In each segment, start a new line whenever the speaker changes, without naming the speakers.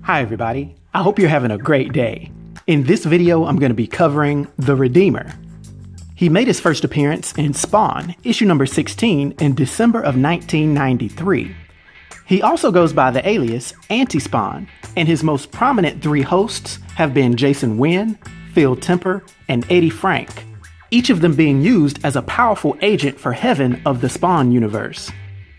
Hi everybody, I hope you're having a great day. In this video, I'm going to be covering the Redeemer. He made his first appearance in Spawn, issue number 16, in December of 1993. He also goes by the alias Anti-Spawn, and his most prominent three hosts have been Jason Wynn, Timper, and Eddie Frank, each of them being used as a powerful agent for Heaven of the Spawn universe.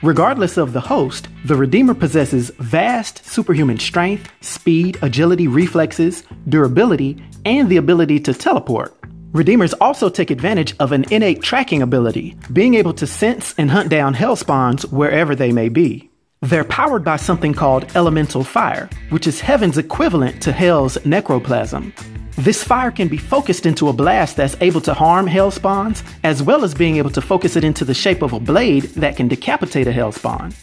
Regardless of the host, the Redeemer possesses vast superhuman strength, speed, agility, reflexes, durability, and the ability to teleport. Redeemers also take advantage of an innate tracking ability, being able to sense and hunt down Hellspawns wherever they may be. They're powered by something called elemental fire, which is Heaven's equivalent to Hell's Necroplasm. This fire can be focused into a blast that's able to harm Hellspawns, as well as being able to focus it into the shape of a blade that can decapitate a Hellspawn.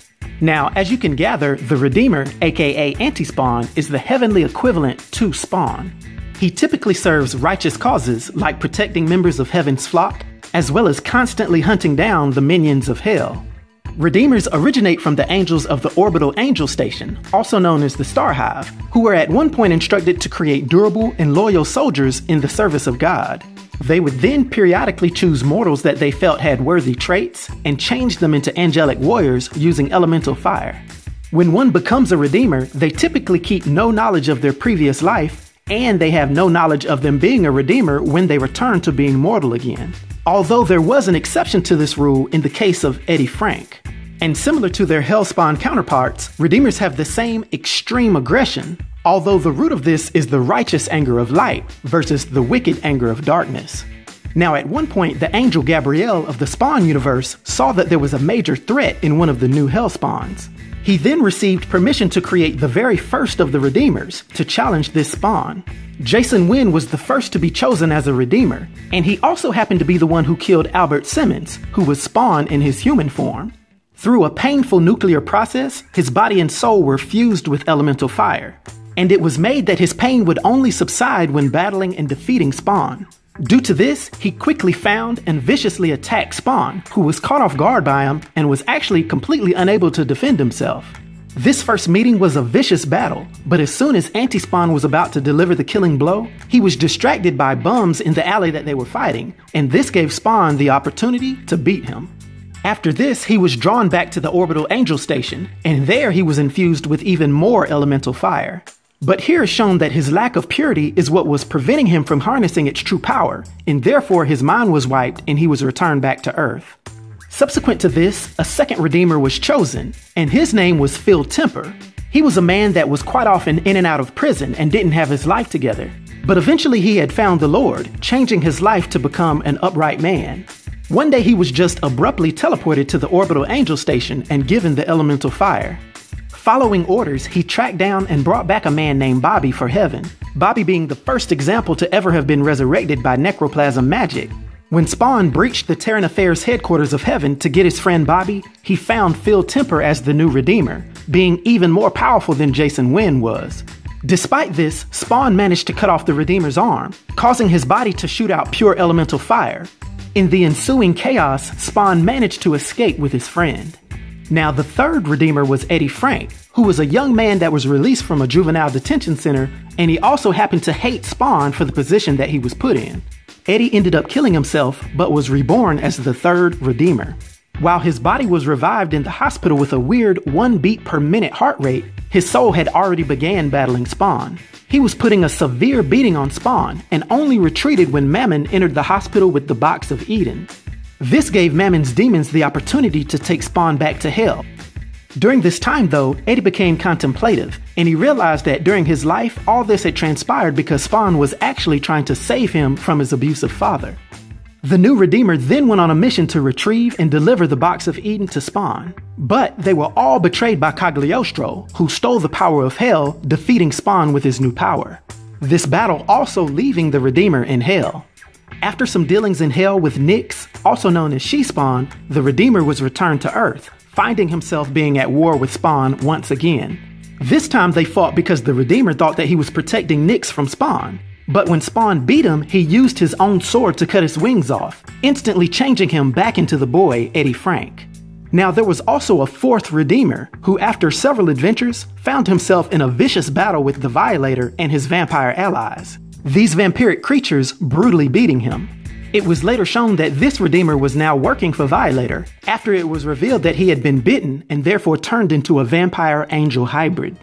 Now, as you can gather, the Redeemer, aka Anti-Spawn, is the heavenly equivalent to Spawn. He typically serves righteous causes like protecting members of Heaven's flock, as well as constantly hunting down the minions of Hell. Redeemers originate from the angels of the Orbital Angel Station, also known as the Star Hive, who were at one point instructed to create durable and loyal soldiers in the service of God. They would then periodically choose mortals that they felt had worthy traits and change them into angelic warriors using elemental fire. When one becomes a Redeemer, they typically keep no knowledge of their previous life, and they have no knowledge of them being a Redeemer when they return to being mortal again. Although there was an exception to this rule in the case of Eddie Frank. And similar to their Hellspawn counterparts, Redeemers have the same extreme aggression, although the root of this is the righteous anger of light versus the wicked anger of darkness. Now, at one point, the angel Gabriel of the Spawn universe saw that there was a major threat in one of the new Hellspawns. He then received permission to create the very first of the Redeemers to challenge this spawn. Jason Wynn was the first to be chosen as a Redeemer, and he also happened to be the one who killed Albert Simmons, who was Spawn in his human form. Through a painful nuclear process, his body and soul were fused with elemental fire, and it was made that his pain would only subside when battling and defeating Spawn. Due to this, he quickly found and viciously attacked Spawn, who was caught off guard by him and was actually completely unable to defend himself. This first meeting was a vicious battle, but as soon as Anti-Spawn was about to deliver the killing blow, he was distracted by bums in the alley that they were fighting, and this gave Spawn the opportunity to beat him. After this, he was drawn back to the Orbital Angel Station, and there he was infused with even more elemental fire. But here is shown that his lack of purity is what was preventing him from harnessing its true power, and therefore his mind was wiped and he was returned back to Earth. Subsequent to this, a second Redeemer was chosen, and his name was Timper. He was a man that was quite often in and out of prison and didn't have his life together. But eventually he had found the Lord, changing his life to become an upright man. One day he was just abruptly teleported to the Orbital Angel Station and given the elemental fire. Following orders, he tracked down and brought back a man named Bobby for Heaven, Bobby being the first example to ever have been resurrected by Necroplasm magic. When Spawn breached the Terran Affairs headquarters of Heaven to get his friend Bobby, he found Timper as the new Redeemer, being even more powerful than Jason Wynn was. Despite this, Spawn managed to cut off the Redeemer's arm, causing his body to shoot out pure elemental fire. In the ensuing chaos, Spawn managed to escape with his friend. Now, the third Redeemer was Eddie Frank, who was a young man that was released from a juvenile detention center, and he also happened to hate Spawn for the position that he was put in. Eddie ended up killing himself, but was reborn as the third Redeemer. While his body was revived in the hospital with a weird 1 beat per minute heart rate, his soul had already began battling Spawn. He was putting a severe beating on Spawn, and only retreated when Mammon entered the hospital with the Box of Eden. This gave Mammon's demons the opportunity to take Spawn back to Hell. During this time though, Eddie became contemplative, and he realized that during his life, all this had transpired because Spawn was actually trying to save him from his abusive father. The new Redeemer then went on a mission to retrieve and deliver the Box of Eden to Spawn. But they were all betrayed by Cogliostro, who stole the power of Hell, defeating Spawn with his new power. This battle also leaving the Redeemer in Hell. After some dealings in Hell with Nyx, also known as She-Spawn, the Redeemer was returned to Earth, finding himself being at war with Spawn once again. This time they fought because the Redeemer thought that he was protecting Nyx from Spawn. But when Spawn beat him, he used his own sword to cut his wings off, instantly changing him back into the boy, Eddie Frank. Now, there was also a fourth Redeemer who, after several adventures, found himself in a vicious battle with the Violator and his vampire allies, these vampiric creatures brutally beating him. It was later shown that this Redeemer was now working for Violator after it was revealed that he had been bitten and therefore turned into a vampire-angel hybrid.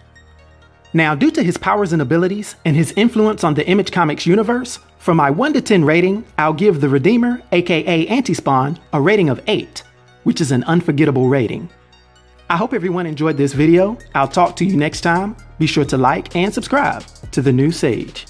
Now, due to his powers and abilities and his influence on the Image Comics universe, for my 1 to 10 rating, I'll give the Redeemer, aka Anti-Spawn, a rating of 8, which is an unforgettable rating. I hope everyone enjoyed this video. I'll talk to you next time. Be sure to like and subscribe to The New Sage.